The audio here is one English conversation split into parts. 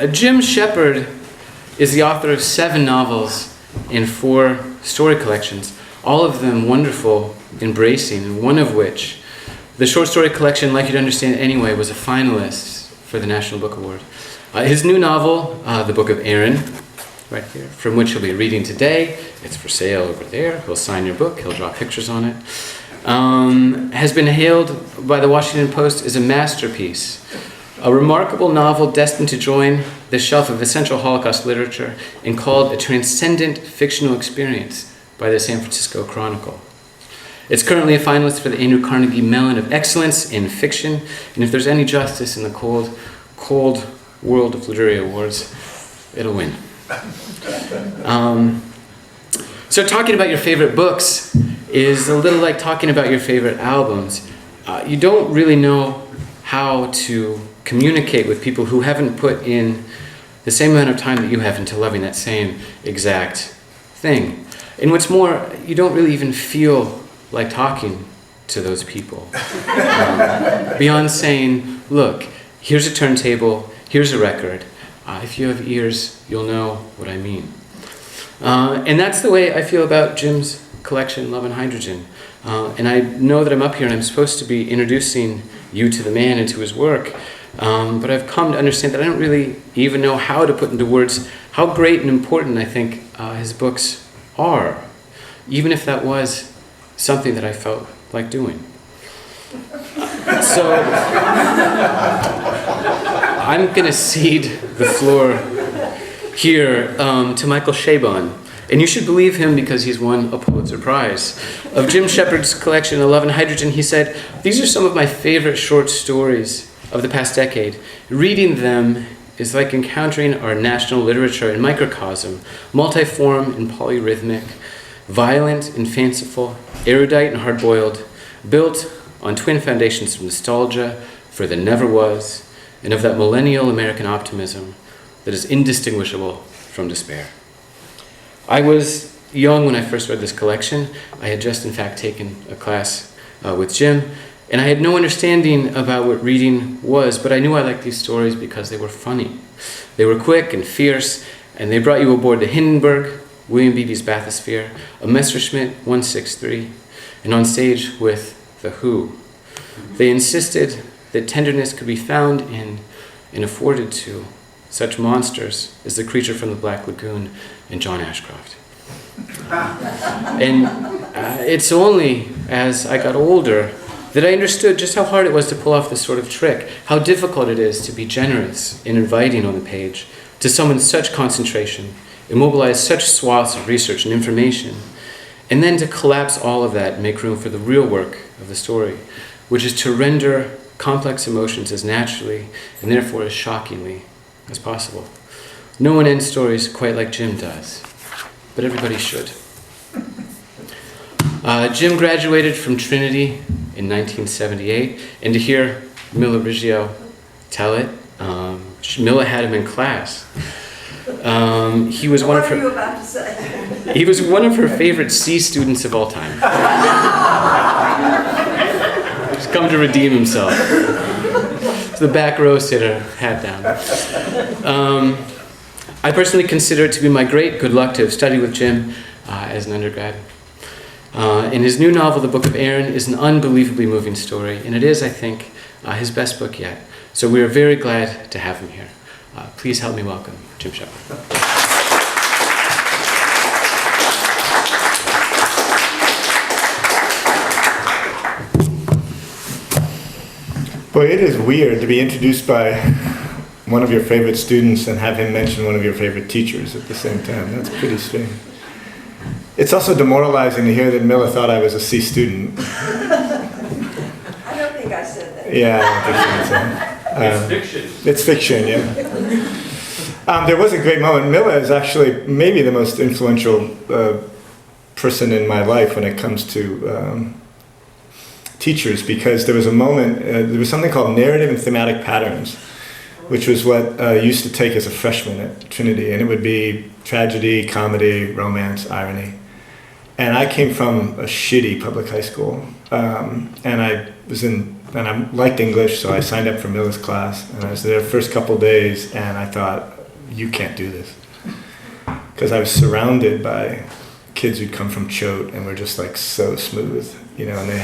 Jim Shepard is the author of 7 novels and 4 story collections, all of them wonderful, embracing, and one of which, the short story collection, Like You'd Understand Anyway, was a finalist for the National Book Award. His new novel, The Book of Aaron, right here, from which he'll be reading today, it's for sale over there, he'll sign your book, he'll draw pictures on it, has been hailed by the Washington Post as a masterpiece, a remarkable novel destined to join the shelf of essential Holocaust literature and called a transcendent fictional experience by the San Francisco Chronicle. It's currently a finalist for the Andrew Carnegie Mellon of Excellence in Fiction, and if there's any justice in the cold world of literary awards, it'll win. So talking about your favorite books is a little like talking about your favorite albums. You don't really know how to communicate with people who haven't put in the same amount of time that you have into loving that same exact thing. And what's more, you don't really even feel like talking to those people. Beyond saying, look, here's a turntable, here's a record. If you have ears, you'll know what I mean. And that's the way I feel about Jim's collection, Love and Hydrogen. And I know that I'm up here and I'm supposed to be introducing you to the man and to his work, but I've come to understand that I don't really even know how to put into words how great and important I think his books are, even if that was something that I felt like doing. So I'm going to cede the floor here to Michael Chabon. And you should believe him because he's won a Pulitzer Prize. Of Jim Shepard's collection, Love and Hydrogen, he said, "These are some of my favorite short stories of the past decade. Reading them is like encountering our national literature in microcosm, multiform and polyrhythmic, violent and fanciful, erudite and hard-boiled, built on twin foundations of nostalgia for the never was, and of that millennial American optimism that is indistinguishable from despair." I was young when I first read this collection. I had just, in fact, taken a class with Jim, and I had no understanding about what reading was, but I knew I liked these stories because they were funny. They were quick and fierce, and they brought you aboard the Hindenburg, William Beebe's Bathysphere, a Messerschmitt 163, and on stage with The Who. They insisted that tenderness could be found in and afforded to such monsters as the creature from the Black Lagoon and John Ashcroft. And it's only as I got older that I understood just how hard it was to pull off this sort of trick, how difficult it is to be generous and inviting on the page, to summon such concentration, immobilize such swaths of research and information, and then to collapse all of that and make room for the real work of the story, which is to render complex emotions as naturally and therefore as shockingly as possible. No one ends stories quite like Jim does, but everybody should. Jim graduated from Trinity in 1978, and to hear Mila Riggio tell it, Mila had him in class. He was one of her. What are you about to say? He was one of her favorite C students of all time. He's come to redeem himself. So the back row sitter, hat down. I personally consider it to be my great good luck to have studied with Jim as an undergrad. And his new novel, The Book of Aaron, is an unbelievably moving story, and it is, I think, his best book yet. So we are very glad to have him here. Please help me welcome Jim Shepard. Boy, it is weird to be introduced by one of your favorite students and have him mention one of your favorite teachers at the same time. That's pretty strange. It's also demoralizing to hear that Mila thought I was a C student. I don't think I said that. Yeah, I don't think so. It's fiction. It's fiction, yeah. There was a great moment. Mila is actually maybe the most influential person in my life when it comes to teachers, because there was a moment, there was something called narrative and thematic patterns, which was what I used to take as a freshman at Trinity, and it would be tragedy, comedy, romance, irony. And I came from a shitty public high school, and I liked English, so I signed up for Miller's class, and I was there the first couple days, and I thought, you can't do this. Because I was surrounded by kids who'd come from Choate and were just like so smooth, you know, and they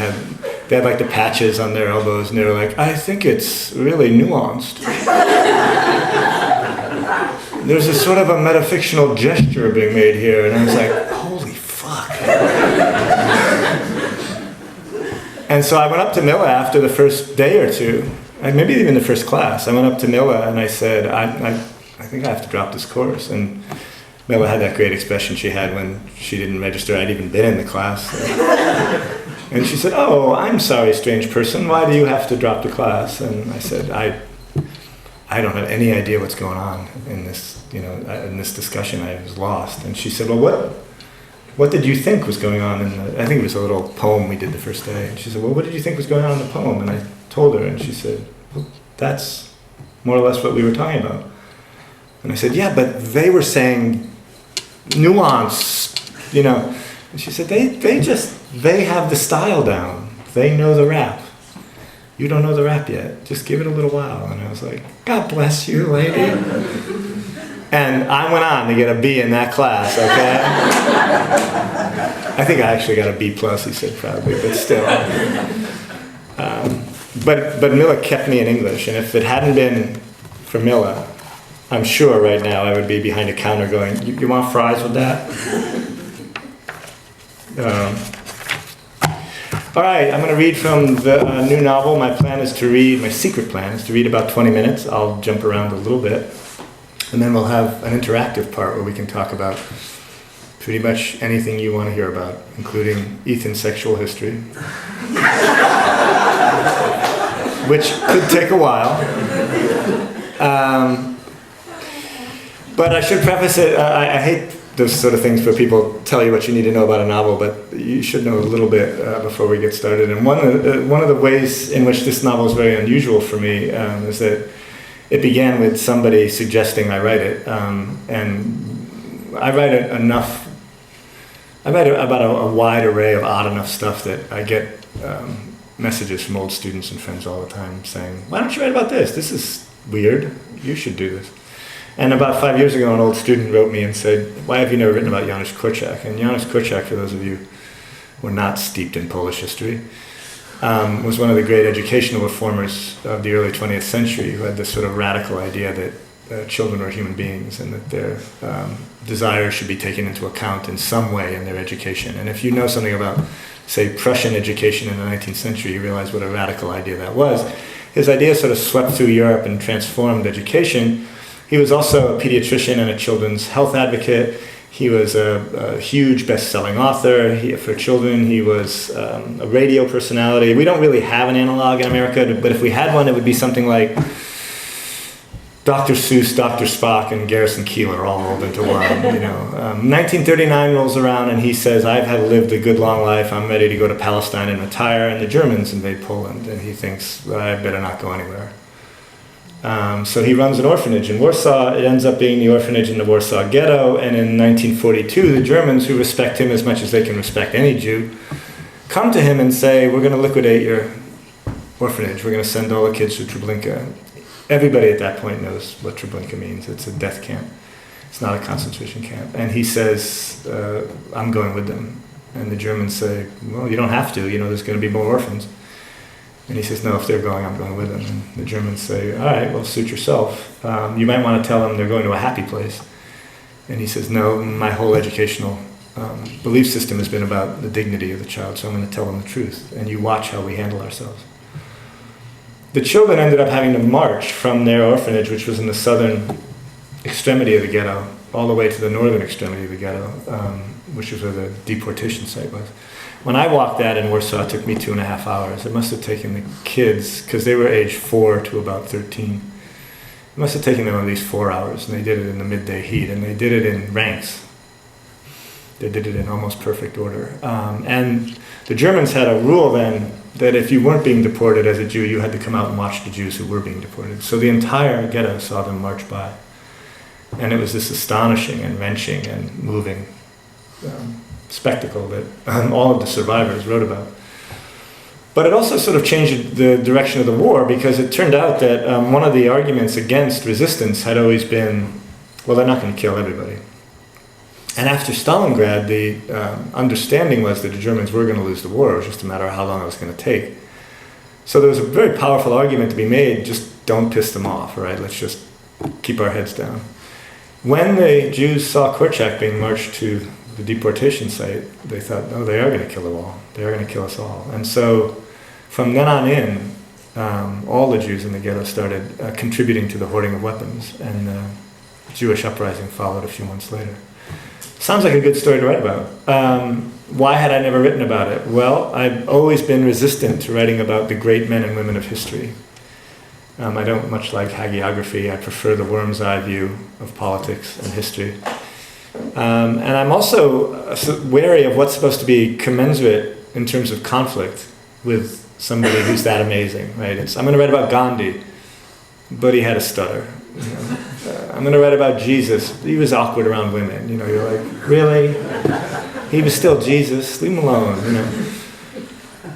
had like the patches on their elbows, and they were like, I think it's really nuanced. There's a sort of a metafictional gesture being made here, and I was like, holy fuck. And so I went up to Miller after the first day or two, and maybe even the first class. I went up to Miller and I said, I think I have to drop this course. And Miller had that great expression she had when she didn't register I'd even been in the class. And she said, oh, I'm sorry, strange person. Why do you have to drop the class? And I said, I don't have any idea what's going on in this, you know, in this discussion. I was lost. And she said, well, what did you think was going on I think it was a little poem we did the first day. And she said, well, what did you think was going on in the poem? And I told her, and she said, well, that's more or less what we were talking about. And I said, yeah, but they were saying nuance, you know. And she said, they have the style down. They know the rap. You don't know the rap yet. Just give it a little while. And I was like, God bless you, lady. And I went on to get a B in that class, okay? I think I actually got a B+, he said proudly, but still. But Miller kept me in English, and if it hadn't been for Miller, I'm sure right now I would be behind a counter going, you want fries with that? All right, I'm going to read from the new novel. My secret plan is to read about 20 minutes. I'll jump around a little bit. And then we'll have an interactive part where we can talk about pretty much anything you want to hear about, including Ethan's sexual history, which could take a while. But I should preface it, I hate those sort of things where people tell you what you need to know about a novel, but you should know a little bit before we get started. And one of the ways in which this novel is very unusual for me is that it began with somebody suggesting I write it, and I write about a wide array of odd enough stuff that I get messages from old students and friends all the time saying, why don't you write about this? This is weird. You should do this. And about 5 years ago, an old student wrote me and said, why have you never written about Janusz Korczak? And Janusz Korczak, for those of you who are not steeped in Polish history, was one of the great educational reformers of the early 20th century who had this sort of radical idea that children are human beings and that their desires should be taken into account in some way in their education. And if you know something about, say, Prussian education in the 19th century, you realize what a radical idea that was. His idea sort of swept through Europe and transformed education. He was also a pediatrician and a children's health advocate. He was a huge best-selling author for children. He was a radio personality. We don't really have an analog in America, but if we had one, it would be something like Dr. Seuss, Dr. Spock, and Garrison Keillor all rolled into one. 1939 rolls around, and he says, I've lived a good long life. I'm ready to go to Palestine and retire. And the Germans invade Poland, and he thinks, well, I better not go anywhere. So he runs an orphanage in Warsaw. It ends up being the orphanage in the Warsaw Ghetto, and in 1942, the Germans, who respect him as much as they can respect any Jew, come to him and say, we're going to liquidate your orphanage. We're going to send all the kids to Treblinka. Everybody at that point knows what Treblinka means. It's a death camp. It's not a concentration camp. And he says, I'm going with them. And the Germans say, well, you don't have to. There's going to be more orphans. And he says, no, if they're going, I'm going with them. And the Germans say, all right, well, suit yourself. You might want to tell them they're going to a happy place. And he says, no, my whole educational belief system has been about the dignity of the child, so I'm going to tell them the truth. And you watch how we handle ourselves. The children ended up having to march from their orphanage, which was in the southern extremity of the ghetto, all the way to the northern extremity of the ghetto, which was where the deportation site was. When I walked that in Warsaw, it took me 2.5 hours. It must have taken the kids, because they were age 4 to about 13, it must have taken them at least 4 hours, and they did it in the midday heat, and they did it in ranks. They did it in almost perfect order. And the Germans had a rule then that if you weren't being deported as a Jew, you had to come out and watch the Jews who were being deported. So the entire ghetto saw them march by. And it was this astonishing and wrenching and moving spectacle that all of the survivors wrote about. But it also sort of changed the direction of the war, because it turned out that one of the arguments against resistance had always been, well, they're not going to kill everybody. And after Stalingrad, the understanding was that the Germans were going to lose the war. It was just a matter of how long it was going to take. So there was a very powerful argument to be made, just don't piss them off, right? Let's just keep our heads down. When the Jews saw Korczak being marched to the deportation site, they thought, oh, they are going to kill them all. They are going to kill us all. And so from then on in, all the Jews in the ghetto started contributing to the hoarding of weapons, and the Jewish uprising followed a few months later. Sounds like a good story to write about. Why had I never written about it? Well, I've always been resistant to writing about the great men and women of history. I don't much like hagiography. I prefer the worm's eye view of politics and history. And I'm also wary of what's supposed to be commensurate in terms of conflict with somebody who's that amazing, right? I'm going to write about Gandhi, but he had a stutter. You know? I'm going to write about Jesus. He was awkward around women. You know, you're like, really? He was still Jesus. Leave him alone. You know.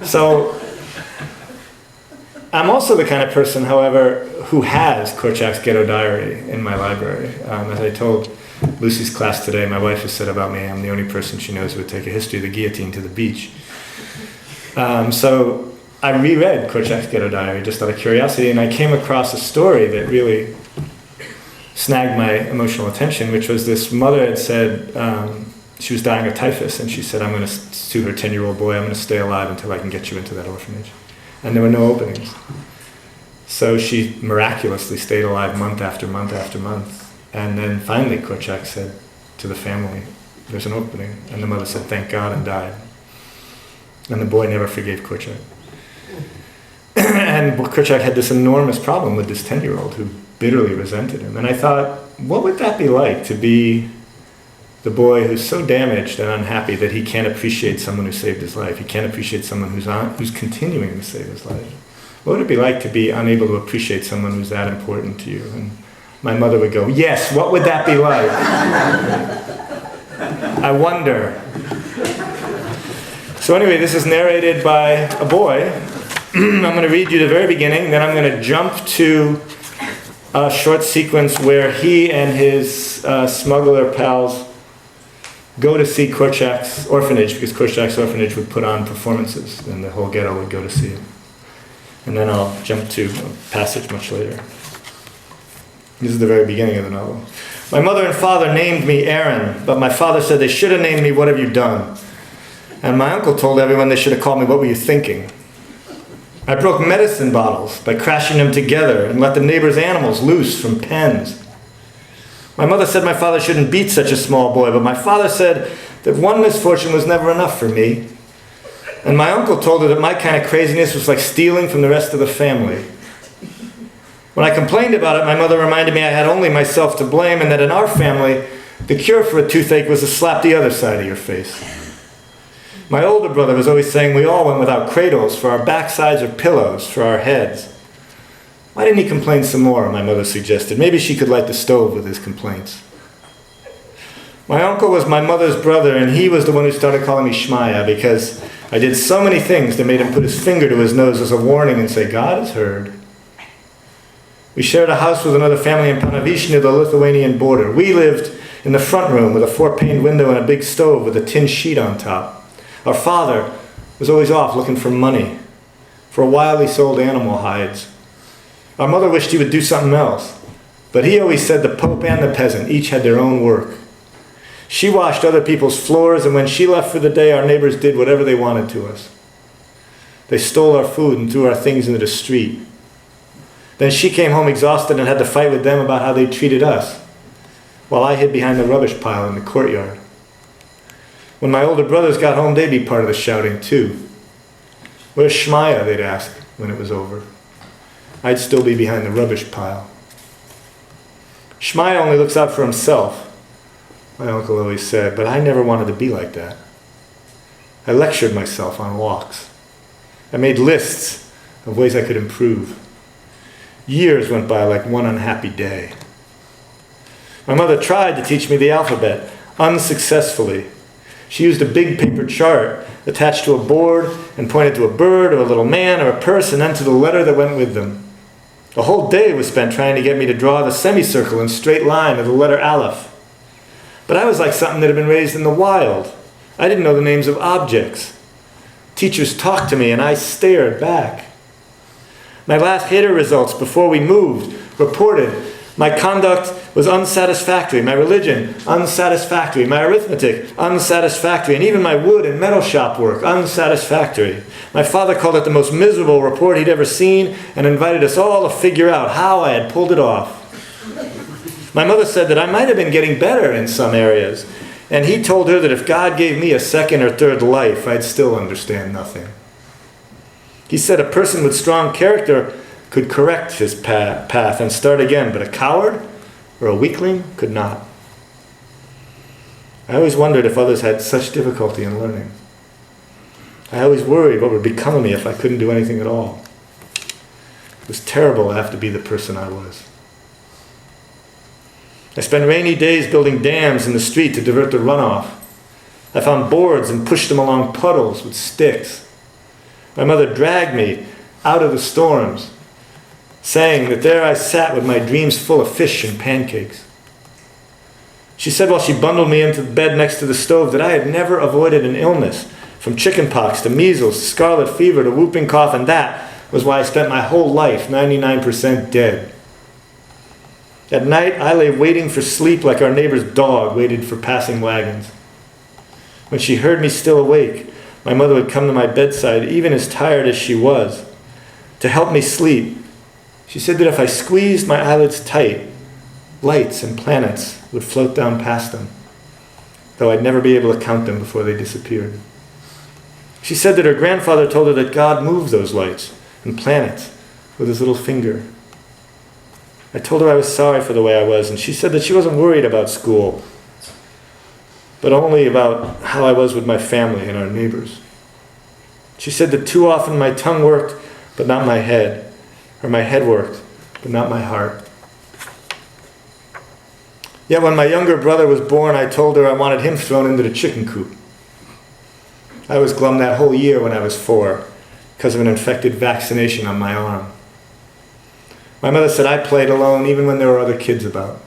So I'm also the kind of person, however, who has Korczak's Ghetto Diary in my library. As I told Lucy's class today, my wife has said about me, I'm the only person she knows who would take a history of the guillotine to the beach. So I reread Korczak's Ghetto Diary just out of curiosity, and I came across a story that really snagged my emotional attention, which was this mother had said she was dying of typhus, and she said, I'm going to her 10-year-old boy, I'm going to stay alive until I can get you into that orphanage. And there were no openings. So she miraculously stayed alive month after month after month. And then finally Korczak said to the family, there's an opening. And the mother said, thank God, and died. And the boy never forgave Korczak. And Korczak had this enormous problem with this 10-year-old who bitterly resented him. And I thought, what would that be like to be the boy who's so damaged and unhappy that he can't appreciate someone who saved his life? He can't appreciate someone who's continuing to save his life. What would it be like to be unable to appreciate someone who's that important to you? And my mother would go, yes, what would that be like? I wonder. So anyway, this is narrated by a boy. I'm going to read you the very beginning, then I'm going to jump to a short sequence where he and his smuggler pals go to see Korczak's orphanage, because Korczak's orphanage would put on performances, and the whole ghetto would go to see him. And then I'll jump to a passage much later. This is the very beginning of the novel. My mother and father named me Aaron, but my father said they should have named me What Have You Done? And my uncle told everyone they should have called me What Were You Thinking? I broke medicine bottles by crashing them together and let the neighbors' animals loose from pens. My mother said my father shouldn't beat such a small boy, but my father said that one misfortune was never enough for me. And my uncle told her that my kind of craziness was like stealing from the rest of the family. When I complained about it, my mother reminded me I had only myself to blame, and that in our family, the cure for a toothache was to slap the other side of your face. My older brother was always saying we all went without cradles for our backsides or pillows for our heads. Why didn't he complain some more, my mother suggested. Maybe she could light the stove with his complaints. My uncle was my mother's brother, and he was the one who started calling me Shmaya, because I did so many things that made him put his finger to his nose as a warning and say, God has heard. We shared a house with another family in Panavish near the Lithuanian border. We lived in the front room with a 4-paned window and a big stove with a tin sheet on top. Our father was always off looking for money. For a while he sold animal hides. Our mother wished he would do something else, but he always said the Pope and the peasant each had their own work. She washed other people's floors, and when she left for the day, our neighbors did whatever they wanted to us. They stole our food and threw our things into the street. Then she came home exhausted and had to fight with them about how they treated us, while I hid behind the rubbish pile in the courtyard. When my older brothers got home, they'd be part of the shouting too. Where's Shmaya, they'd ask when it was over. I'd still be behind the rubbish pile. Shmaya only looks out for himself, my uncle always said, but I never wanted to be like that. I lectured myself on walks. I made lists of ways I could improve. Years went by like one unhappy day. My mother tried to teach me the alphabet, unsuccessfully. She used a big paper chart attached to a board and pointed to a bird or a little man or a purse and then to the letter that went with them. A whole day was spent trying to get me to draw the semicircle and straight line of the letter Aleph. But I was like something that had been raised in the wild. I didn't know the names of objects. Teachers talked to me and I stared back. My last HATER results before we moved reported my conduct was unsatisfactory, my religion unsatisfactory, my arithmetic unsatisfactory, and even my wood and metal shop work unsatisfactory. My father called it the most miserable report he'd ever seen and invited us all to figure out how I had pulled it off. My mother said that I might have been getting better in some areas, and he told her that if God gave me a second or third life, I'd still understand nothing. He said a person with strong character could correct his path and start again, but a coward or a weakling could not. I always wondered if others had such difficulty in learning. I always worried what would become of me if I couldn't do anything at all. It was terrible to have to be the person I was. I spent rainy days building dams in the street to divert the runoff. I found boards and pushed them along puddles with sticks. My mother dragged me out of the storms, saying that there I sat with my dreams full of fish and pancakes. She said while she bundled me into the bed next to the stove that I had never avoided an illness, from chickenpox to measles to scarlet fever to whooping cough, and that was why I spent my whole life 99% dead. At night, I lay waiting for sleep like our neighbor's dog waited for passing wagons. When she heard me still awake, my mother would come to my bedside, even as tired as she was, to help me sleep. She said that if I squeezed my eyelids tight, lights and planets would float down past them, though I'd never be able to count them before they disappeared. She said that her grandfather told her that God moved those lights and planets with his little finger. I told her I was sorry for the way I was, and she said that she wasn't worried about school, but only about how I was with my family and our neighbors. She said that too often my tongue worked, but not my head, or my head worked, but not my heart. Yet when my younger brother was born, I told her I wanted him thrown into the chicken coop. I was glum that whole year when I was 4 because of an infected vaccination on my arm. My mother said I played alone even when there were other kids about.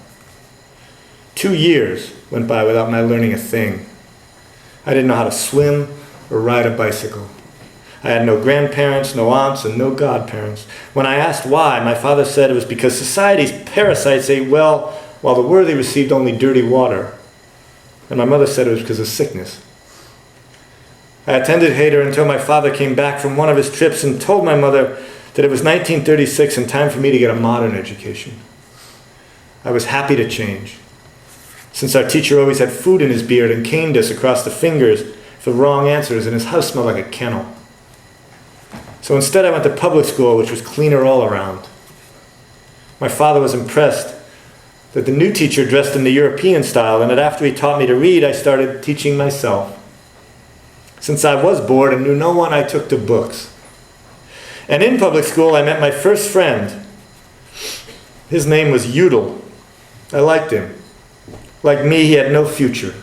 2 years went by without my learning a thing. I didn't know how to swim or ride a bicycle. I had no grandparents, no aunts, and no godparents. When I asked why, my father said it was because society's parasites ate well while the worthy received only dirty water. And my mother said it was because of sickness. I attended HATER until my father came back from one of his trips and told my mother that it was 1936 and time for me to get a modern education. I was happy to change, since our teacher always had food in his beard and caned us across the fingers for wrong answers, and his house smelled like a kennel. So instead I went to public school, which was cleaner all around. My father was impressed that the new teacher dressed in the European style, and that after he taught me to read, I started teaching myself. Since I was bored and knew no one, I took to books. And in public school, I met my first friend. His name was Udall. I liked him. Like me, he had no future.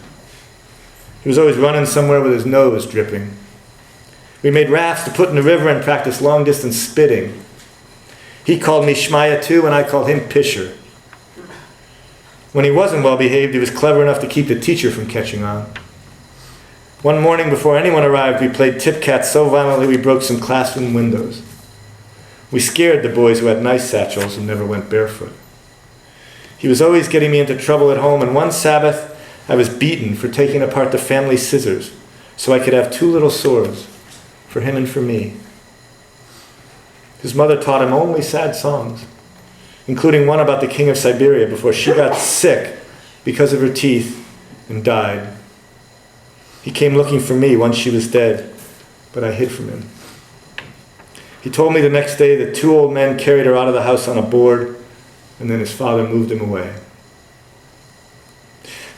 He was always running somewhere with his nose dripping. We made rafts to put in the river and practiced long-distance spitting. He called me Shmaya too, and I called him Pisher. When he wasn't well-behaved, he was clever enough to keep the teacher from catching on. One morning before anyone arrived, we played tip-cat so violently we broke some classroom windows. We scared the boys who had nice satchels and never went barefoot. He was always getting me into trouble at home, and one Sabbath I was beaten for taking apart the family scissors so I could have 2 little swords, for him and for me. His mother taught him only sad songs, including one about the king of Siberia before she got sick because of her teeth and died. He came looking for me once she was dead, but I hid from him. He told me the next day that 2 old men carried her out of the house on a board, and then his father moved him away.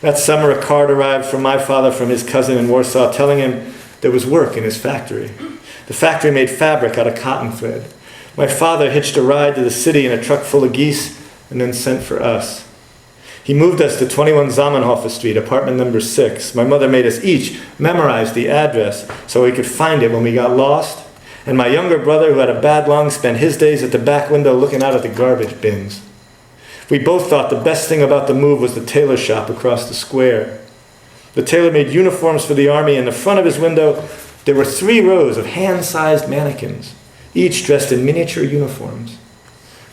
That summer, a card arrived from my father from his cousin in Warsaw telling him there was work in his factory. The factory made fabric out of cotton thread. My father hitched a ride to the city in a truck full of geese and then sent for us. He moved us to 21 Zamenhof Street, apartment number 6. My mother made us each memorize the address so we could find it when we got lost. And my younger brother, who had a bad lung, spent his days at the back window looking out at the garbage bins. We both thought the best thing about the move was the tailor shop across the square. The tailor made uniforms for the army. In the front of his window, there were 3 rows of hand-sized mannequins, each dressed in miniature uniforms.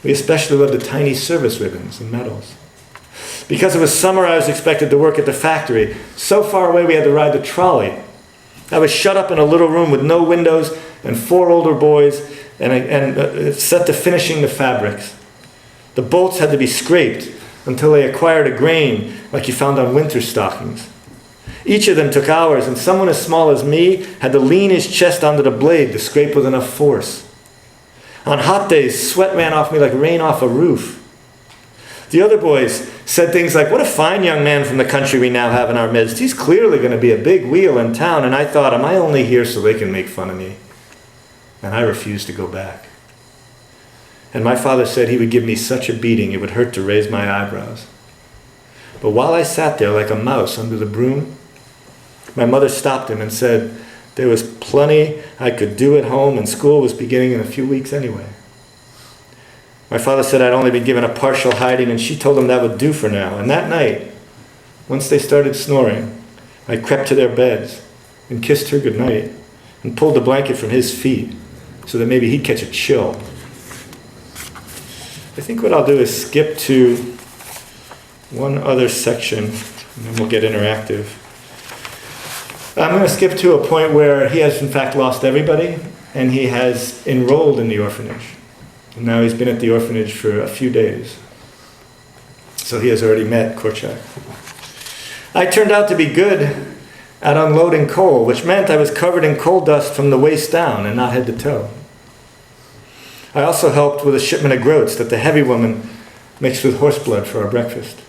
We especially loved the tiny service ribbons and medals. Because it was summer, I was expected to work at the factory. So far away, we had to ride the trolley. I was shut up in a little room with no windows and 4 older boys and set to finishing the fabrics. The bolts had to be scraped until they acquired a grain like you found on winter stockings. Each of them took hours, and someone as small as me had to lean his chest onto the blade to scrape with enough force. On hot days, sweat ran off me like rain off a roof. The other boys said things like, "What a fine young man from the country we now have in our midst. He's clearly going to be a big wheel in town." And I thought, am I only here so they can make fun of me? And I refused to go back. And my father said he would give me such a beating it would hurt to raise my eyebrows. But while I sat there like a mouse under the broom, my mother stopped him and said there was plenty I could do at home and school was beginning in a few weeks anyway. My father said I'd only been given a partial hiding, and she told him that would do for now. And that night, once they started snoring, I crept to their beds and kissed her goodnight and pulled the blanket from his feet so that maybe he'd catch a chill. I think what I'll do is skip to one other section, and then we'll get interactive. I'm going to skip to a point where he has in fact lost everybody, and he has enrolled in the orphanage. And now he's been at the orphanage for a few days. So he has already met Korczak. I turned out to be good at unloading coal, which meant I was covered in coal dust from the waist down and not head to toe. I also helped with a shipment of groats that the heavy woman mixed with horse blood for our breakfast.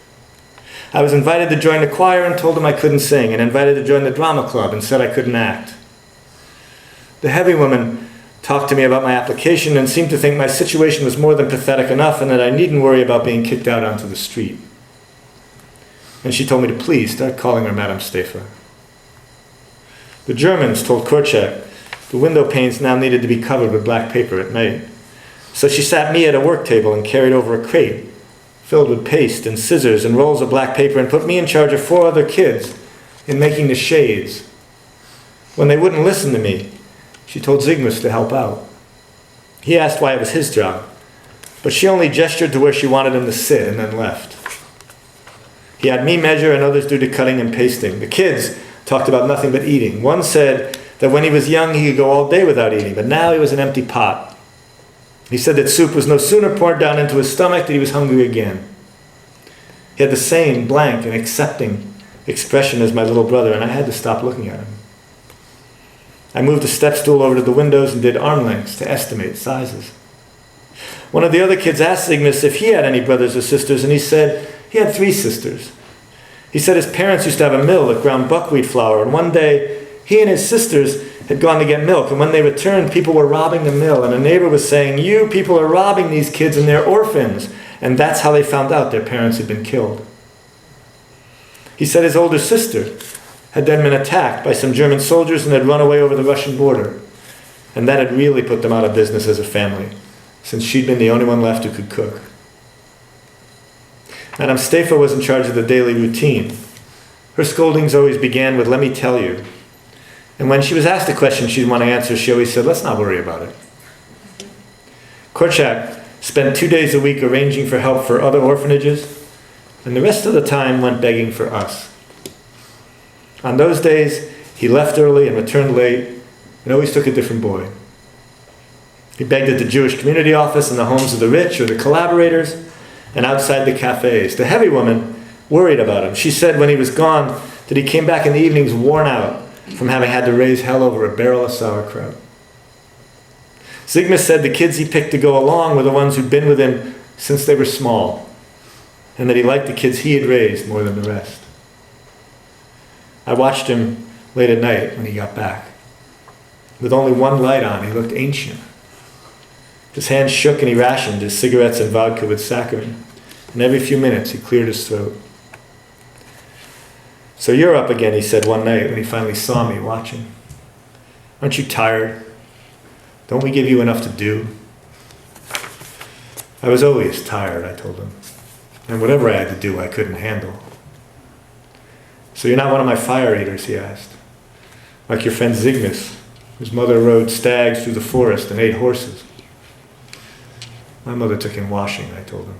I was invited to join the choir and told them I couldn't sing, and invited to join the drama club and said I couldn't act. The heavy woman talked to me about my application and seemed to think my situation was more than pathetic enough and that I needn't worry about being kicked out onto the street. And she told me to please start calling her Madame Stefa. The Germans told Korczak the window panes now needed to be covered with black paper at night. So she sat me at a work table and carried over a crate filled with paste and scissors and rolls of black paper and put me in charge of 4 other kids in making the shades. When they wouldn't listen to me, she told Zygmus to help out. He asked why it was his job, but she only gestured to where she wanted him to sit and then left. He had me measure and others do the cutting and pasting. The kids talked about nothing but eating. One said that when he was young he could go all day without eating, but now he was an empty pot. He said that soup was no sooner poured down into his stomach that he was hungry again. He had the same blank and accepting expression as my little brother, and I had to stop looking at him. I moved a step stool over to the windows and did arm lengths to estimate sizes. One of the other kids asked Zygmus if he had any brothers or sisters, and he said he had 3 sisters. He said his parents used to have a mill that ground buckwheat flour, and one day he and his sisters had gone to get milk, and when they returned, people were robbing the mill, and a neighbor was saying, "You people are robbing these kids and they're orphans," and that's how they found out their parents had been killed. He said his older sister had then been attacked by some German soldiers and had run away over the Russian border, and that had really put them out of business as a family, since she'd been the only one left who could cook. Madame Stefa was in charge of the daily routine. Her scoldings always began with, "Let me tell you." And when she was asked a question she didn't want to answer, she always said, "Let's not worry about it." Korczak spent 2 days a week arranging for help for other orphanages, and the rest of the time went begging for us. On those days, he left early and returned late, and always took a different boy. He begged at the Jewish community office, in the homes of the rich or the collaborators, and outside the cafes. The heavy woman worried about him. She said when he was gone that he came back in the evenings worn out from having had to raise hell over a barrel of sauerkraut. Zygmus said the kids he picked to go along were the ones who'd been with him since they were small, and that he liked the kids he had raised more than the rest. I watched him late at night when he got back. With only one light on, he looked ancient. His hands shook and he rationed his cigarettes and vodka with saccharin, and every few minutes he cleared his throat. "So you're up again," he said one night when he finally saw me watching. "Aren't you tired? Don't we give you enough to do?" I was always tired, I told him. And whatever I had to do, I couldn't handle. "So you're not one of my fire eaters?" he asked. "Like your friend Zygmus, whose mother rode stags through the forest and ate horses?" "My mother took in washing," I told him.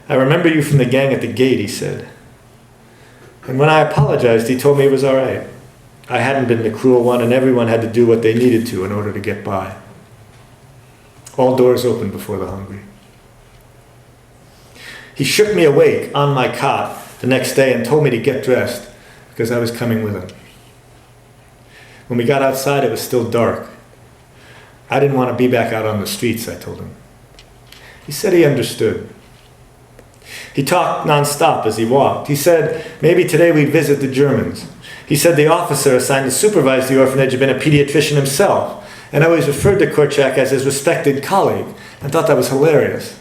"I remember you from the gang at the gate," he said. And when I apologized, he told me it was all right. I hadn't been the cruel one, and everyone had to do what they needed to in order to get by. All doors open before the hungry. He shook me awake on my cot the next day and told me to get dressed because I was coming with him. When we got outside, it was still dark. I didn't want to be back out on the streets, I told him. He said he understood. He talked nonstop as he walked. He said maybe today we'd visit the Germans. He said the officer assigned to supervise the orphanage had been a pediatrician himself, and always referred to Korczak as his respected colleague, and thought that was hilarious.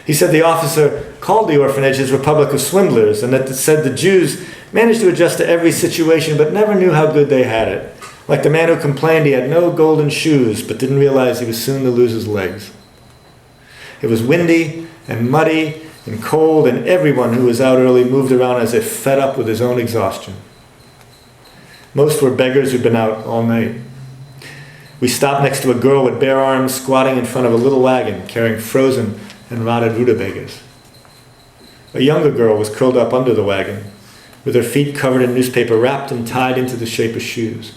He said the officer called the orphanage his Republic of Swindlers, and that it said the Jews managed to adjust to every situation but never knew how good they had it. Like the man who complained he had no golden shoes but didn't realize he was soon to lose his legs. It was windy and muddy and cold, and everyone who was out early moved around as if fed up with his own exhaustion. Most were beggars who'd been out all night. We stopped next to a girl with bare arms squatting in front of a little wagon carrying frozen and rotted rutabagas. A younger girl was curled up under the wagon, with her feet covered in newspaper wrapped and tied into the shape of shoes.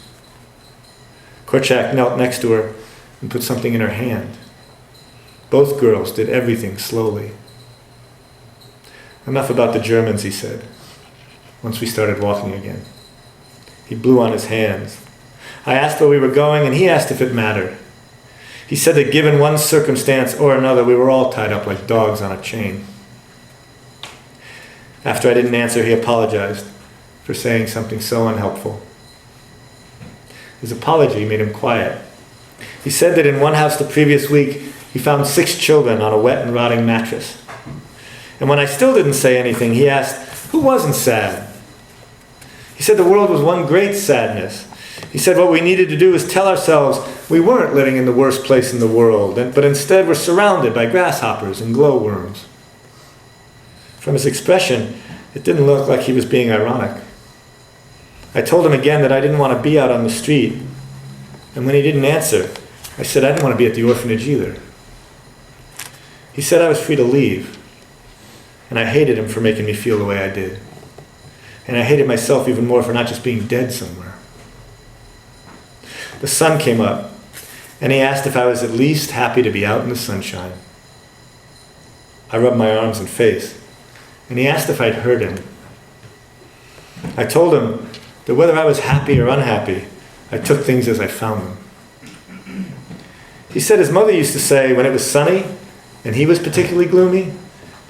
Korczak knelt next to her and put something in her hand. Both girls did everything slowly. "Enough about the Germans," he said, once we started walking again. He blew on his hands. I asked where we were going, and he asked if it mattered. He said that given one circumstance or another, we were all tied up like dogs on a chain. After I didn't answer, he apologized for saying something so unhelpful. His apology made him quiet. He said that in one house the previous week, he found 6 children on a wet and rotting mattress. And when I still didn't say anything, he asked, who wasn't sad? He said the world was one great sadness. He said what we needed to do was tell ourselves we weren't living in the worst place in the world, but instead were surrounded by grasshoppers and glowworms. From his expression, it didn't look like he was being ironic. I told him again that I didn't want to be out on the street. And when he didn't answer, I said I didn't want to be at the orphanage either. He said I was free to leave. And I hated him for making me feel the way I did. And I hated myself even more for not just being dead somewhere. The sun came up, and he asked if I was at least happy to be out in the sunshine. I rubbed my arms and face, and he asked if I'd hurt him. I told him that whether I was happy or unhappy, I took things as I found them. He said his mother used to say when it was sunny, and he was particularly gloomy,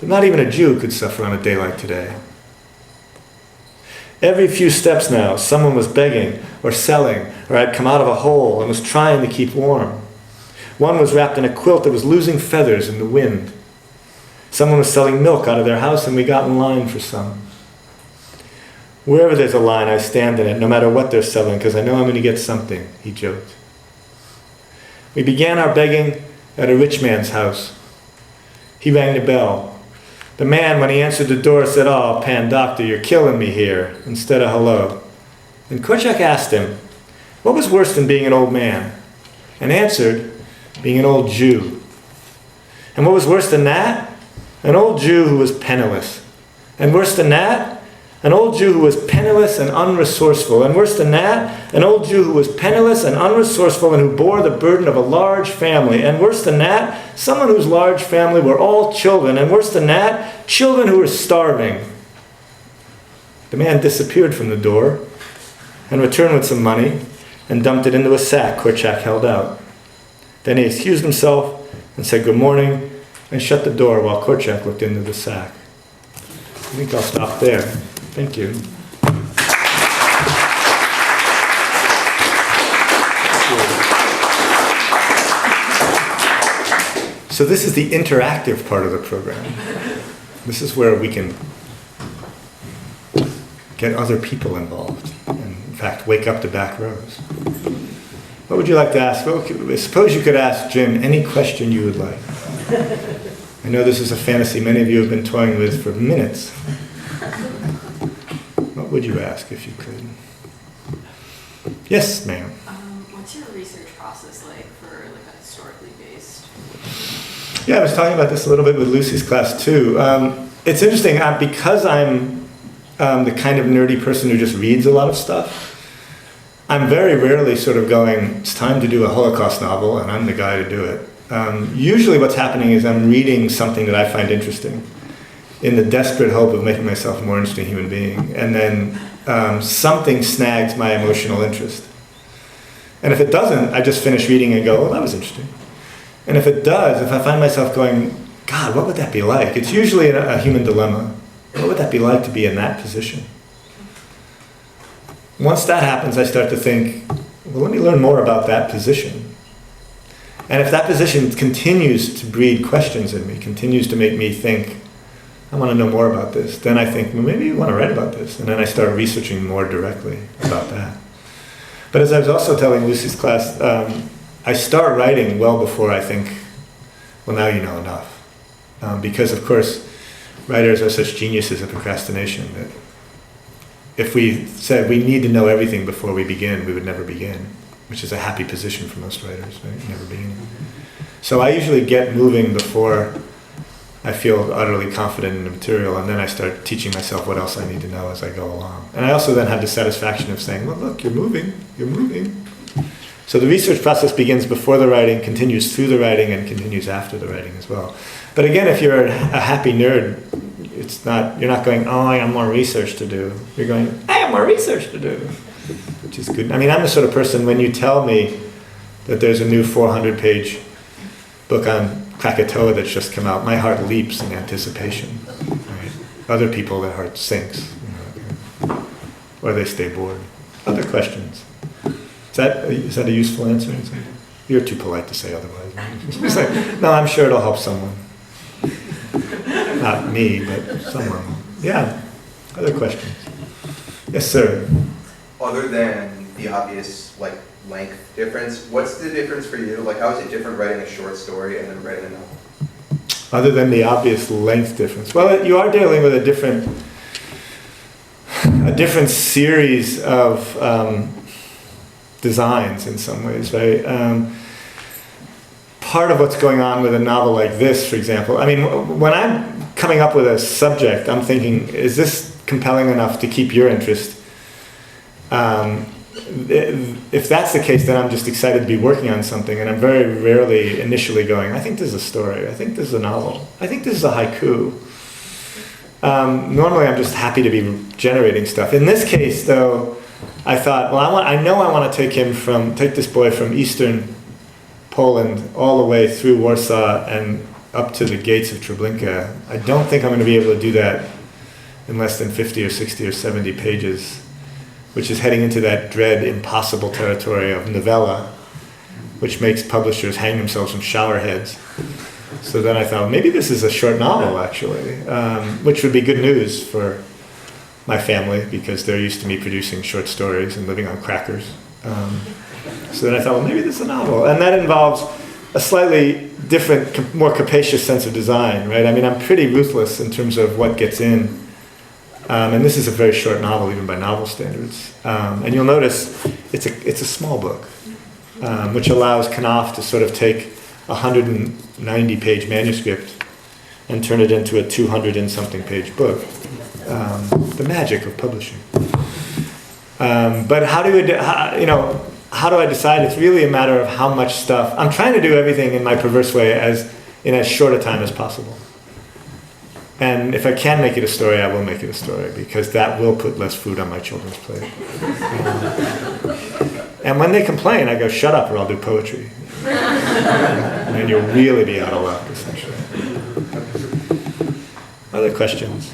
that not even a Jew could suffer on a day like today. Every few steps now, someone was begging or selling or had come out of a hole and was trying to keep warm. One was wrapped in a quilt that was losing feathers in the wind. Someone was selling milk out of their house, and we got in line for some. Wherever there's a line, I stand in it, no matter what they're selling, because I know I'm going to get something, he joked. We began our begging at a rich man's house. He rang the bell. The man, when he answered the door, said, "Oh, Pan Doctor, you're killing me here," instead of hello. And Korczak asked him, what was worse than being an old man? And answered, being an old Jew. And what was worse than that? An old Jew who was penniless. And worse than that? An old Jew who was penniless and unresourceful. And worse than that? An old Jew who was penniless and unresourceful and who bore the burden of a large family. And worse than that? Someone whose large family were all children. And worse than that? Children who were starving. The man disappeared from the door and returned with some money and dumped it into a sack Korczak held out. Then he excused himself and said good morning and shut the door while Korczak looked into the sack. I think I'll stop there. Thank you. So this is the interactive part of the program. This is where we can get other people involved, and in fact, wake up the back rows. What would you like to ask? Well, suppose you could ask Jim any question you would like. I know this is a fantasy many of you have been toying with for minutes. What would you ask if you could? Yes, ma'am. What's your research process like for like a historically based? Yeah, I was talking about this a little bit with Lucy's class too. It's interesting because I'm the kind of nerdy person who just reads a lot of stuff. I'm very rarely sort of going, it's time to do a Holocaust novel, and I'm the guy to do it. Usually what's happening is I'm reading something that I find interesting in the desperate hope of making myself a more interesting human being. And then something snags my emotional interest. And if it doesn't, I just finish reading and go, oh, that was interesting. And if it does, if I find myself going, God, what would that be like? It's usually a human dilemma. What would that be like to be in that position? Once that happens, I start to think, well, let me learn more about that position. And if that position continues to breed questions in me, continues to make me think, I want to know more about this, then I think, well, maybe you want to write about this. And then I start researching more directly about that. But as I was also telling Lucy's class, I start writing well before I think, well, now you know enough. Because, of course, writers are such geniuses at procrastination that if we said we need to know everything before we begin, we would never begin, which is a happy position for most writers, right? Never beginning. So I usually get moving before I feel utterly confident in the material, and then I start teaching myself what else I need to know as I go along. And I also then have the satisfaction of saying, well, look, you're moving. So the research process begins before the writing, continues through the writing, and continues after the writing as well. But again, if you're a happy nerd, you're not going, oh, I have more research to do. You're going, I have more research to do, which is good. I mean, I'm the sort of person, when you tell me that there's a new 400-page book on Krakatoa that's just come out, my heart leaps in anticipation. Right? Other people, their heart sinks, or they stay bored. Other questions? Is that a useful answer? You're too polite to say otherwise. It's like, no, I'm sure it'll help someone. Not me, but someone. Yeah. Other questions? Yes, sir. Other than the obvious length difference, what's the difference for you? Like, how is it different writing a short story and then writing a novel? Other than the obvious length difference, well, you are dealing with a different series of designs in some ways, right? Part of what's going on with a novel like this, for example, I mean, when I'm coming up with a subject, I'm thinking, is this compelling enough to keep your interest? If that's the case, then I'm just excited to be working on something, and I'm very rarely initially going, I think this is a story, I think this is a novel, I think this is a haiku. Normally I'm just happy to be generating stuff. In this case, though, I thought, well, I know I want to take this boy from eastern Poland all the way through Warsaw and up to the gates of Treblinka. I don't think I'm going to be able to do that in less than 50 or 60 or 70 pages, which is heading into that dread, impossible territory of novella, which makes publishers hang themselves from shower heads. So then I thought, maybe this is a short novel, actually, which would be good news for my family, because they're used to me producing short stories and living on crackers. So then I thought, well, maybe this is a novel. And that involves a slightly different, more capacious sense of design, right? I mean, I'm pretty ruthless in terms of what gets in. And this is a very short novel, even by novel standards. And you'll notice it's a small book, which allows Knopf to sort of take a 190-page manuscript and turn it into a 200 and something page book. The magic of publishing. But how do I decide? It's really a matter of how much stuff. I'm trying to do everything in my perverse way in as short a time as possible. And if I can make it a story, I will make it a story, because that will put less food on my children's plate. And when they complain, I go, shut up or I'll do poetry. And then you'll really be out of luck, essentially. Other questions?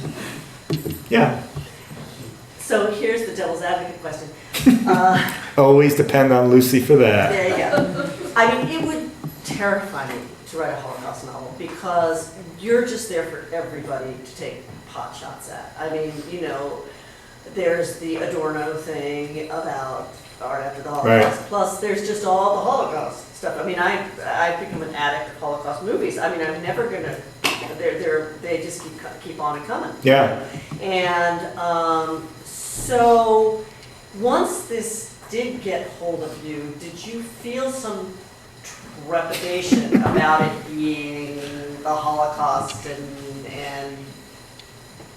Yeah. So here's the devil's advocate question. Always depend on Lucy for that. There you go. I mean, it would terrify me to write a Holocaust novel, because you're just there for everybody to take pot shots at. I mean, there's the Adorno thing about art after the Holocaust. Right. Plus, there's just all the Holocaust stuff. I mean, I've become an addict of Holocaust movies. I mean, I'm never gonna. They just keep on and coming. Yeah. And so, once this did get hold of you, did you feel some trepidation about it being the Holocaust and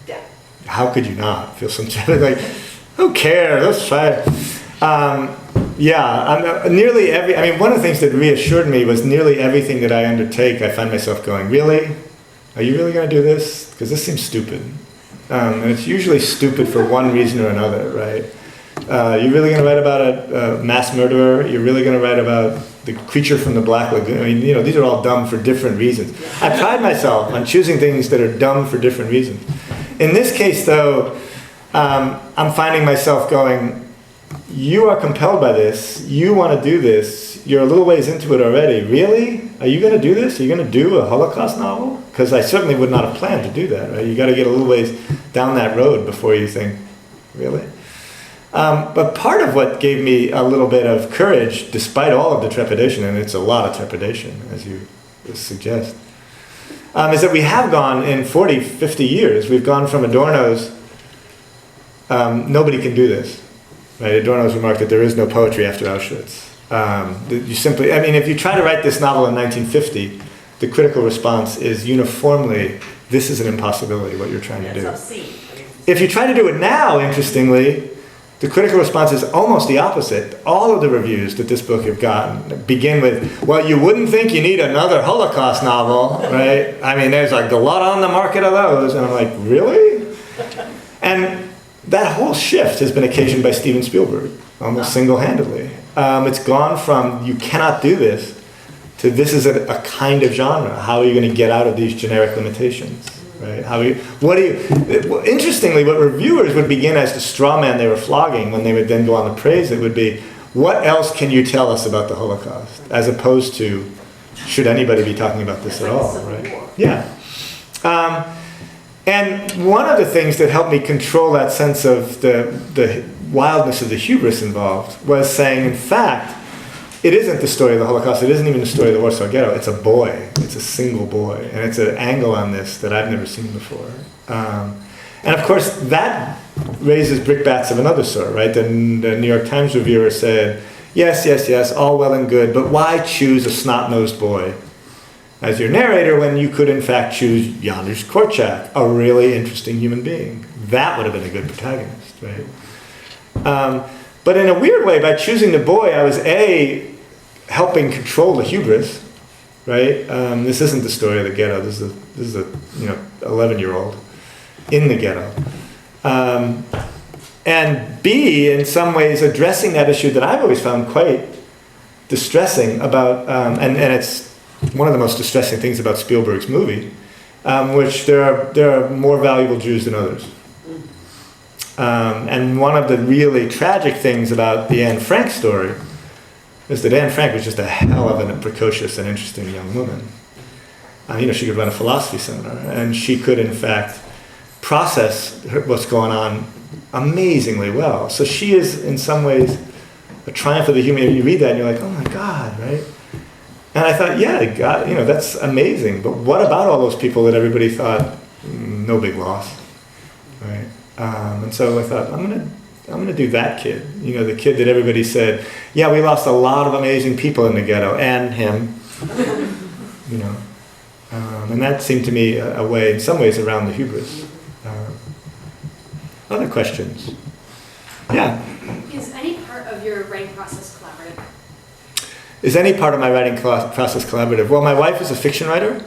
yeah? How could you not feel some like, who cares? Let's try it. Nearly every. I mean, one of the things that reassured me was nearly everything that I undertake. I find myself going, really? Are you really going to do this? Because this seems stupid. And it's usually stupid for one reason or another, right? You're really going to write about a mass murderer? You're really going to write about the creature from the Black Lagoon? I mean, these are all dumb for different reasons. I pride myself on choosing things that are dumb for different reasons. In this case, though, I'm finding myself going, you are compelled by this. You want to do this. You're a little ways into it already. Really? Are you going to do this? Are you going to do a Holocaust novel? Because I certainly would not have planned to do that. Right? You got to get a little ways down that road before you think, really? But part of what gave me a little bit of courage, despite all of the trepidation, and it's a lot of trepidation, as you suggest, is that we have gone in 40, 50 years, we've gone from Adorno's, nobody can do this. Right? Adorno's remarked that there is no poetry after Auschwitz. If you try to write this novel in 1950, the critical response is uniformly, this is an impossibility, what you're trying to do. It's obscene. If you try to do it now, interestingly, the critical response is almost the opposite. All of the reviews that this book have gotten begin with, well, you wouldn't think you need another Holocaust novel, right? I mean, there's like a lot on the market of those. And I'm like, really? And that whole shift has been occasioned by Steven Spielberg, almost single-handedly. It's gone from, you cannot do this, to this is a kind of genre. How are you going to get out of these generic limitations? Right? Interestingly, what reviewers would begin as the straw man they were flogging when they would then go on to praise it would be, what else can you tell us about the Holocaust? As opposed to, should anybody be talking about this at all? Right? Yeah. And one of the things that helped me control that sense of the wildness of the hubris involved was saying, in fact, it isn't the story of the Holocaust, it isn't even the story of the Warsaw Ghetto, it's a boy, it's a single boy, and it's an angle on this that I've never seen before. And of course, that raises brickbats of another sort, right? The New York Times reviewer said, yes, all well and good, but why choose a snot-nosed boy as your narrator when you could in fact choose Janusz Korczak, a really interesting human being? That would have been a good protagonist, right? But in a weird way, by choosing the boy, I was helping control the hubris, right? This isn't the story of the ghetto. This is a 11-year-old in the ghetto, and B, in some ways, addressing that issue that I've always found quite distressing about, and it's one of the most distressing things about Spielberg's movie, which there are more valuable Jews than others. And one of the really tragic things about the Anne Frank story is that Anne Frank was just a hell of a precocious and interesting young woman. She could run a philosophy seminar, and she could, in fact, process what's going on amazingly well. So she is, in some ways, a triumph of the human. You read that, and you're like, oh my God, right? And I thought, yeah, God, that's amazing. But what about all those people that everybody thought, no big loss, right? And so I thought, I'm gonna do that kid. The kid that everybody said, yeah, we lost a lot of amazing people in the ghetto, and him. And that seemed to me a way, in some ways, around the hubris. Other questions? Yeah. Is any part of your writing process collaborative? Is any part of my writing process collaborative? Well, my wife is a fiction writer.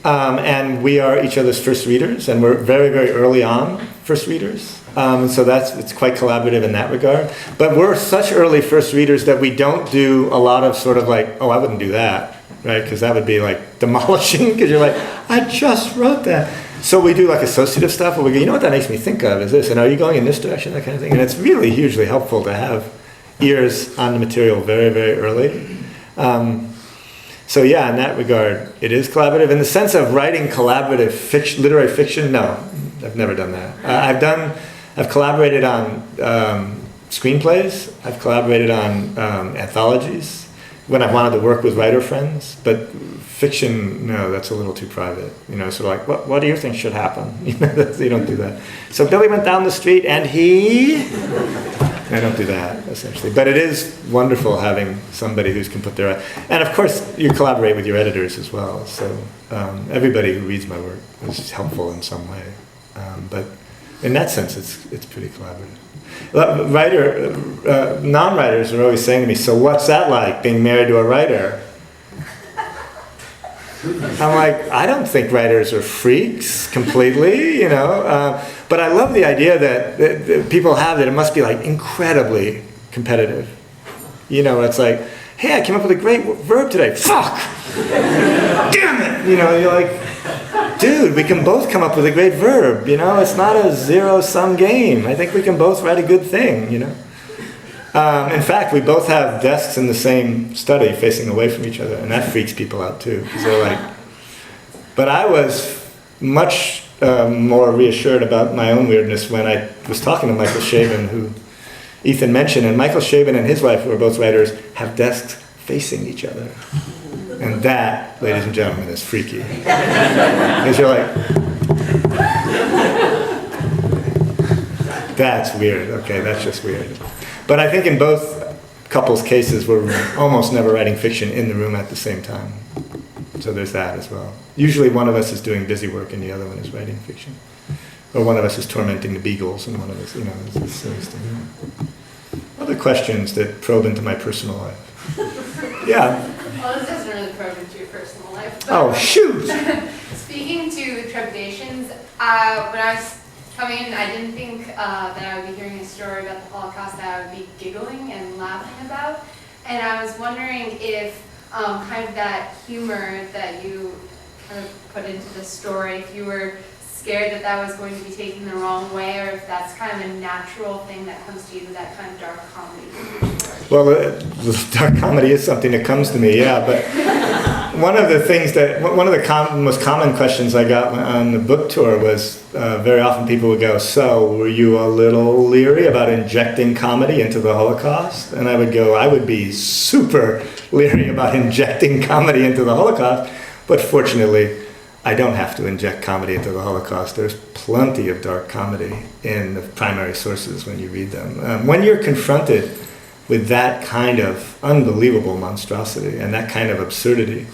And we are each other's first readers, and we're very, very early on first readers. So it's quite collaborative in that regard. But we're such early first readers that we don't do a lot of sort of like, oh, I wouldn't do that, right? Because that would be like demolishing, because you're like, I just wrote that. So we do like associative stuff, where we go, what that makes me think of is this, and are you going in this direction, that kind of thing. And it's really hugely helpful to have ears on the material very, very early. So yeah, in that regard, it is collaborative. In the sense of writing collaborative literary fiction, no, I've never done that. I've collaborated on screenplays. I've collaborated on anthologies when I've wanted to work with writer friends. But fiction, no, that's a little too private. You know, sort of like, what do you think should happen? You know, you don't do that. So Billy went down the street and he... I don't do that, essentially. But it is wonderful having somebody who can put their... And of course, you collaborate with your editors as well. So everybody who reads my work is helpful in some way. But in that sense, it's pretty collaborative. Non-writers are always saying to me, so what's that like, being married to a writer? I'm like, I don't think writers are freaks completely, you know. But I love the idea that people have that it must be like incredibly competitive. You know, it's like, hey, I came up with a great verb today. Fuck! Damn it! You know, you're like, dude, we can both come up with a great verb, you know? It's not a zero-sum game. I think we can both write a good thing, you know? In fact, we both have desks in the same study facing away from each other, and that freaks people out too, because they're like... But I was much more reassured about my own weirdness when I was talking to Michael Chabon, who Ethan mentioned, and Michael Chabon and his wife, who are both writers, have desks facing each other. And that, ladies and gentlemen, is freaky. Because you're like... That's weird. Okay, that's just weird. But I think in both couples' cases, we're almost never writing fiction in the room at the same time. So there's that as well. Usually one of us is doing busy work and the other one is writing fiction. Or one of us is tormenting the beagles and one of us, you know, is this silly stuff. Other questions that probe into my personal life? Yeah. Well, this doesn't really probe into your personal life. But Oh, shoot! speaking to trepidations, when I was coming in, I didn't think that I would be hearing a story about the Holocaust that I would be giggling and laughing about. And I was wondering if kind of that humor that you kind of put into the story, if you were scared that that was going to be taken the wrong way, or if that's kind of a natural thing that comes to you, that kind of dark comedy. Well, dark comedy is something that comes to me, yeah. But one of the most common questions I got on the book tour was very often people would go, so were you a little leery about injecting comedy into the Holocaust? And I would go, I would be super leery about injecting comedy into the Holocaust, but fortunately, I don't have to inject comedy into the Holocaust. There's plenty of dark comedy in the primary sources when you read them. When you're confronted with that kind of unbelievable monstrosity and that kind of absurdity,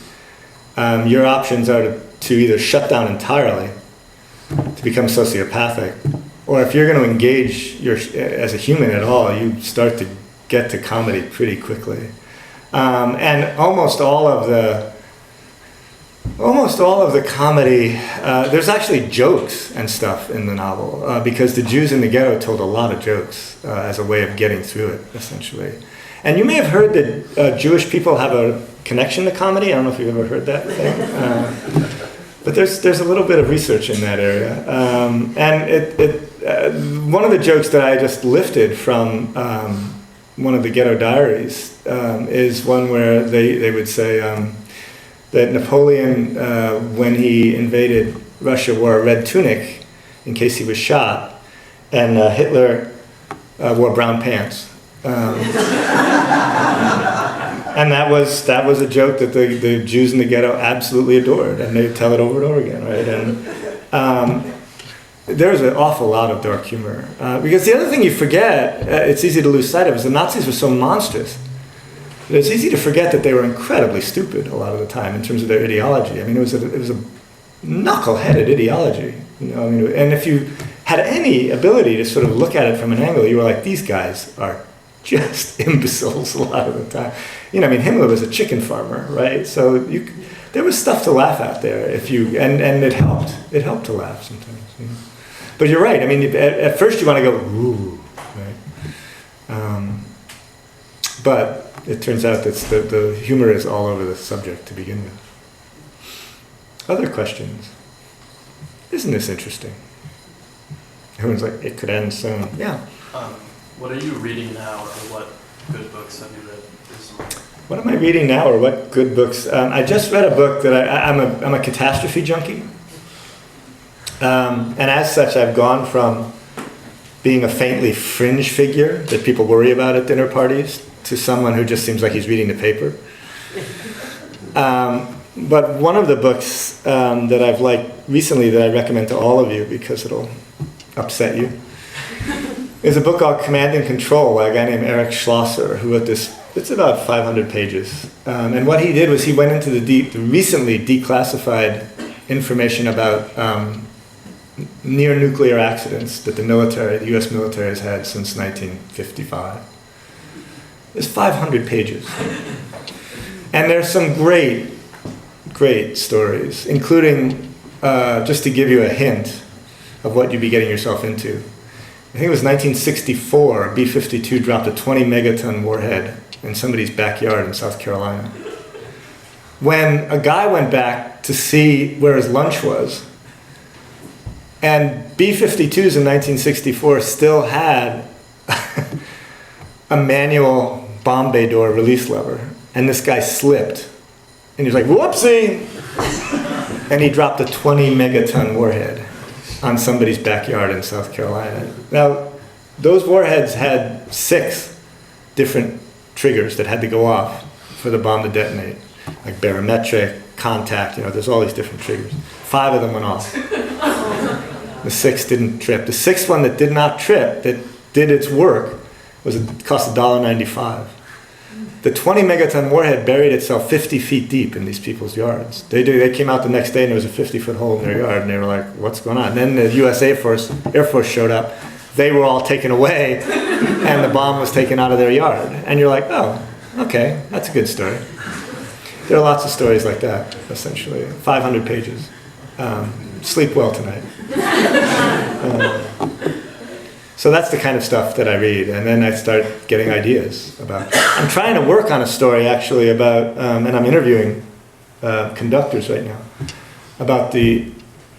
your options are to either shut down entirely, to become sociopathic, or if you're going to engage as a human at all, you start to get to comedy pretty quickly. And almost all of the comedy, there's actually jokes and stuff in the novel, because the Jews in the ghetto told a lot of jokes as a way of getting through it, essentially. And you may have heard that Jewish people have a connection to comedy. I don't know if you've ever heard that thing. But there's a little bit of research in that area. And one of the jokes that I just lifted from one of the ghetto diaries is one where they would say, that Napoleon, when he invaded Russia, wore a red tunic in case he was shot, and Hitler wore brown pants. And that was a joke that the Jews in the ghetto absolutely adored, and they tell it over and over again, right? And there's an awful lot of dark humor. Because the other thing you forget, it's easy to lose sight of, is the Nazis were so monstrous. It's easy to forget that they were incredibly stupid a lot of the time in terms of their ideology. I mean, it was a knuckle-headed ideology. You know, I mean, and if you had any ability to sort of look at it from an angle, you were like, these guys are just imbeciles a lot of the time. You know, I mean, Himmler was a chicken farmer, right? So there was stuff to laugh at there and it helped. It helped to laugh sometimes. You know? But you're right. I mean, at first you want to go, ooh, right? But it turns out that the humor is all over the subject to begin with. Other questions? Isn't this interesting? Everyone's like, it could end soon. Yeah. What are you reading now, or what good books have you read recently? What am I reading now, or what good books? I just read a book that I'm a catastrophe junkie. And as such, I've gone from being a faintly fringe figure that people worry about at dinner parties to someone who just seems like he's reading the paper. But one of the books that I've liked recently that I recommend to all of you because it'll upset you is a book called Command and Control by a guy named Eric Schlosser who wrote this. It's about 500 pages. And what he did was he went into the recently declassified information about near nuclear accidents that the US military has had since 1955. It's 500 pages. And there's some great stories, including, just to give you a hint of what you'd be getting yourself into. I think it was 1964, a B-52 dropped a 20 megaton warhead in somebody's backyard in South Carolina. When a guy went back to see where his lunch was, and B-52s in 1964 still had a manual bomb bay door release lever, and this guy slipped. And he's like, whoopsie! And he dropped a 20 megaton warhead on somebody's backyard in South Carolina. Now, those warheads had 6 different triggers that had to go off for the bomb to detonate, like barometric, contact, there's all these different triggers. 5 of them went off. The 6th didn't trip. The 6th one that did not trip, that did its work, cost $1.95. The 20 megaton warhead buried itself 50 feet deep in these people's yards. They came out the next day and there was a 50-foot hole in their yard, and they were like, what's going on? And then the US Air Force showed up. They were all taken away, and the bomb was taken out of their yard. And you're like, oh, okay, that's a good story. There are lots of stories like that, essentially. 500 pages. Sleep well tonight. So that's the kind of stuff that I read, and then I start getting ideas about. I'm trying to work on a story actually about, and I'm interviewing conductors right now, about the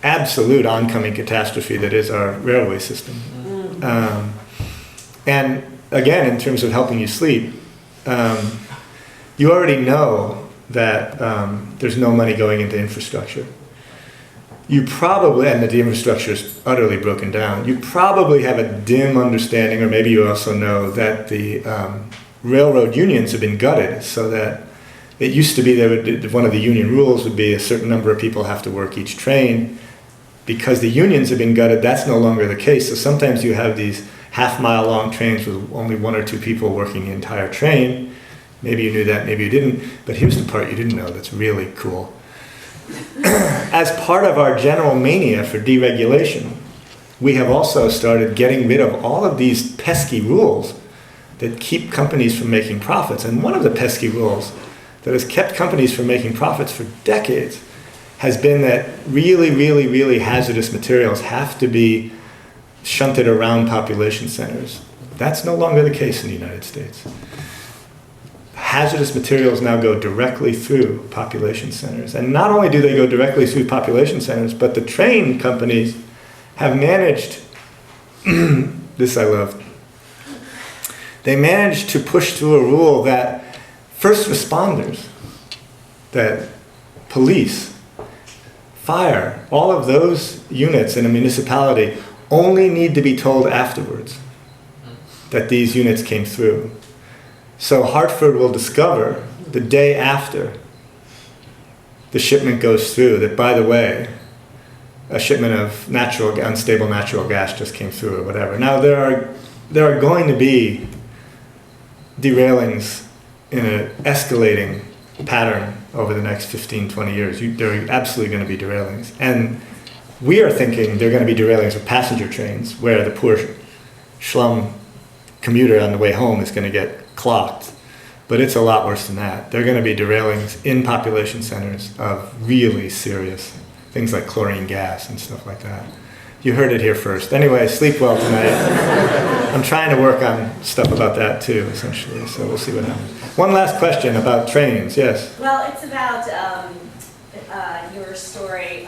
absolute oncoming catastrophe that is our railway system. And again, in terms of helping you sleep, you already know that there's no money going into infrastructure. You probably, and that the infrastructure is utterly broken down, you probably have a dim understanding, or maybe you also know, that the railroad unions have been gutted, so that it used to be that one of the union rules would be a certain number of people have to work each train. Because the unions have been gutted, that's no longer the case. So sometimes you have these half-mile long trains with only 1 or 2 people working the entire train. Maybe you knew that, maybe you didn't. But here's the part you didn't know that's really cool. As part of our general mania for deregulation, we have also started getting rid of all of these pesky rules that keep companies from making profits. And one of the pesky rules that has kept companies from making profits for decades has been that really, really, really hazardous materials have to be shunted around population centers. That's no longer the case in the United States. Hazardous materials now go directly through population centers. And not only do they go directly through population centers, but the train companies have managed, this I love, they managed to push through a rule that first responders, that police, fire, all of those units in a municipality only need to be told afterwards that these units came through. So Hartford will discover the day after the shipment goes through that, by the way, a shipment of unstable natural gas just came through or whatever. Now there are going to be derailings in an escalating pattern over the next 15, 20 years. There are absolutely going to be derailings. And we are thinking there are going to be derailings of passenger trains where the poor schlum commuter on the way home is going to get clocked. But it's a lot worse than that. There are going to be derailings in population centers of really serious things like chlorine gas and stuff like that. You heard it here first. Anyway, sleep well tonight. I'm trying to work on stuff about that too, essentially, so we'll see what happens. One last question about trains, yes? Well, it's about your story,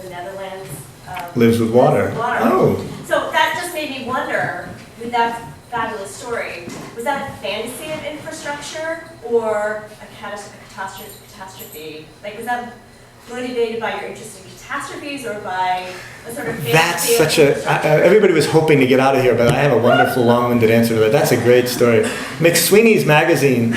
the Netherlands. Lives with water. Oh. So that just made me wonder, with that fabulous story, was that a fantasy of infrastructure or a catastrophe? Like, was that motivated by your interest in catastrophes or by a sort of fantasy? That's such everybody was hoping to get out of here, but I have a wonderful long-winded answer to that. That's a great story. McSweeney's magazine,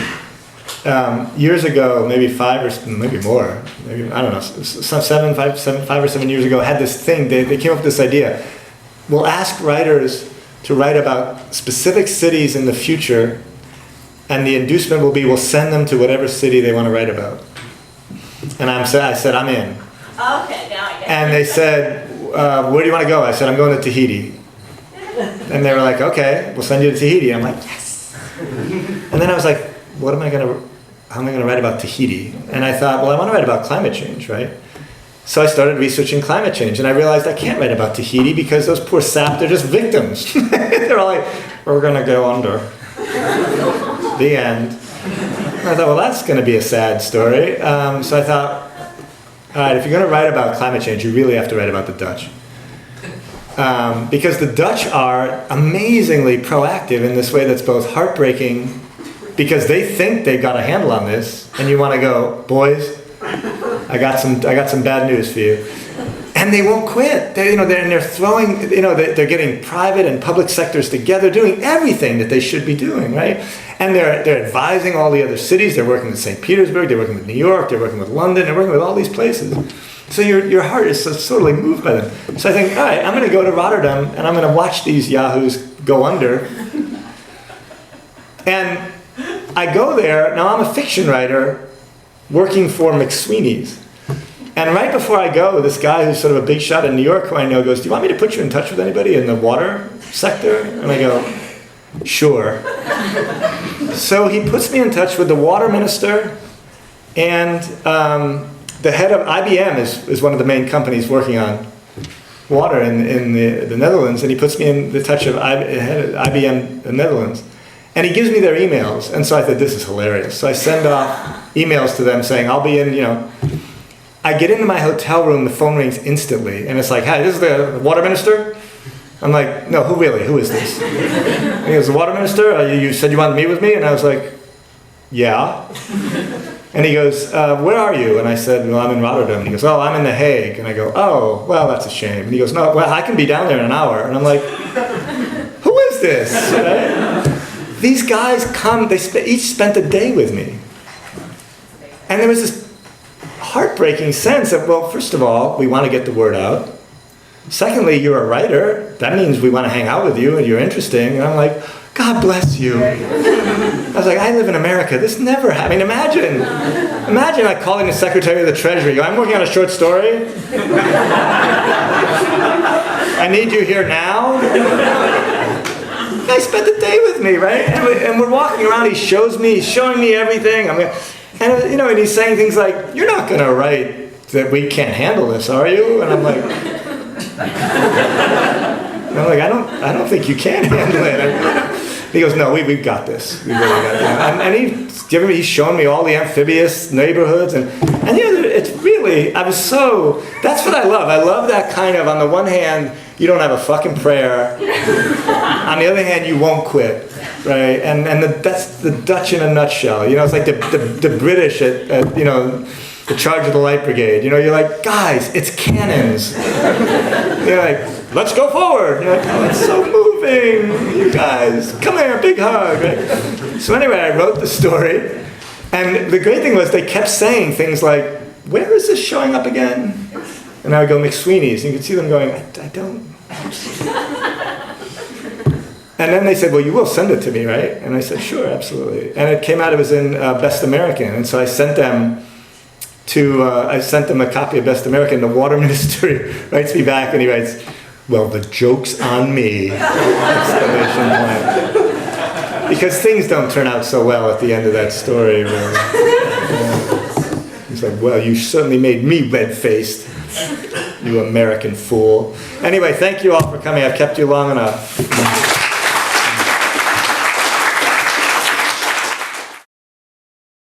years ago, maybe 5 or maybe more, maybe, I don't know, five or seven years ago, had this thing, they came up with this idea. We'll ask writers to write about specific cities in the future, and the inducement will be we'll send them to whatever city they want to write about. And I said, I'm in. Okay, now I get it. And they said, where do you want to go? I said, I'm going to Tahiti. And they were like, okay, we'll send you to Tahiti. I'm like, yes. And then I was like, how am I going to write about Tahiti? And I thought, well, I want to write about climate change, right? So I started researching climate change, and I realized I can't write about Tahiti because those poor sap, they're just victims. They're all like, we're going to go under. The end. And I thought, well, that's going to be a sad story. So I thought, all right, if you're going to write about climate change, you really have to write about the Dutch. Because the Dutch are amazingly proactive in this way that's both heartbreaking, because they think they've got a handle on this, and you want to go, boys, I got some bad news for you. And they won't quit. They're throwing, they're getting private and public sectors together, doing everything that they should be doing, right? And they're advising all the other cities. They're working with St. Petersburg, they're working with New York, they're working with London, they're working with all these places. So your heart is so totally moved by them. So I think, all right, I'm going to go to Rotterdam and I'm going to watch these yahoos go under. And I go there, now I'm a fiction writer working for McSweeney's. And right before I go, this guy who's sort of a big shot in New York who I know goes, do you want me to put you in touch with anybody in the water sector? And I go, sure. So he puts me in touch with the water minister, and the head of IBM is one of the main companies working on water in the Netherlands, and he puts me in the touch of IBM the Netherlands. And he gives me their emails, and so I thought, this is hilarious. So I send off emails to them saying, I'll be in, I get into my hotel room, the phone rings instantly, and it's like, hi, this is the water minister? I'm like, no, who is this? And he goes, the water minister? You said you wanted to meet with me? And I was like, yeah. And he goes, where are you? And I said, well, I'm in Rotterdam. And he goes, oh, I'm in The Hague. And I go, oh, well, that's a shame. And he goes, no, well, I can be down there in an hour. And I'm like, who is this? Right? These guys come, they each spent a day with me. And there was this heartbreaking sense of, well, first of all, we want to get the word out. Secondly, you're a writer. That means we want to hang out with you and you're interesting. And I'm like, God bless you. I was like, I live in America. This never happened. Imagine like calling the Secretary of the Treasury. I'm working on a short story. I need you here now. The guy spent the day with me, right? And we're walking around. He's showing me everything. And he's saying things like, you're not going to write that we can't handle this, are you? And I'm like, I don't think you can handle it. He goes, no, we've got this. We really got it. And he's showing me all the amphibious neighborhoods. And it's really, that's what I love. I love that kind of, on the one hand, you don't have a fucking prayer. On the other hand, you won't quit. Right? And that's the Dutch in a nutshell. It's like the British at the charge of the Light Brigade. You're like, guys, it's cannons. You're like, let's go forward. You're like, oh, it's so moving. You guys, come here, big hug. Right? So anyway, I wrote the story. And the great thing was they kept saying things like, where is this showing up again? And I would go, McSweeney's. And you could see them going, I don't. And then they said, well, you will send it to me, right? And I said, sure, absolutely. And it came out, it was in Best American. And so I sent them a copy of Best American. The water minister writes me back and he writes, well, the joke's on me! Exclamation point. Because things don't turn out so well at the end of that story, really. He's like, well, you certainly made me red-faced, you American fool. Anyway, thank you all for coming. I've kept you long enough.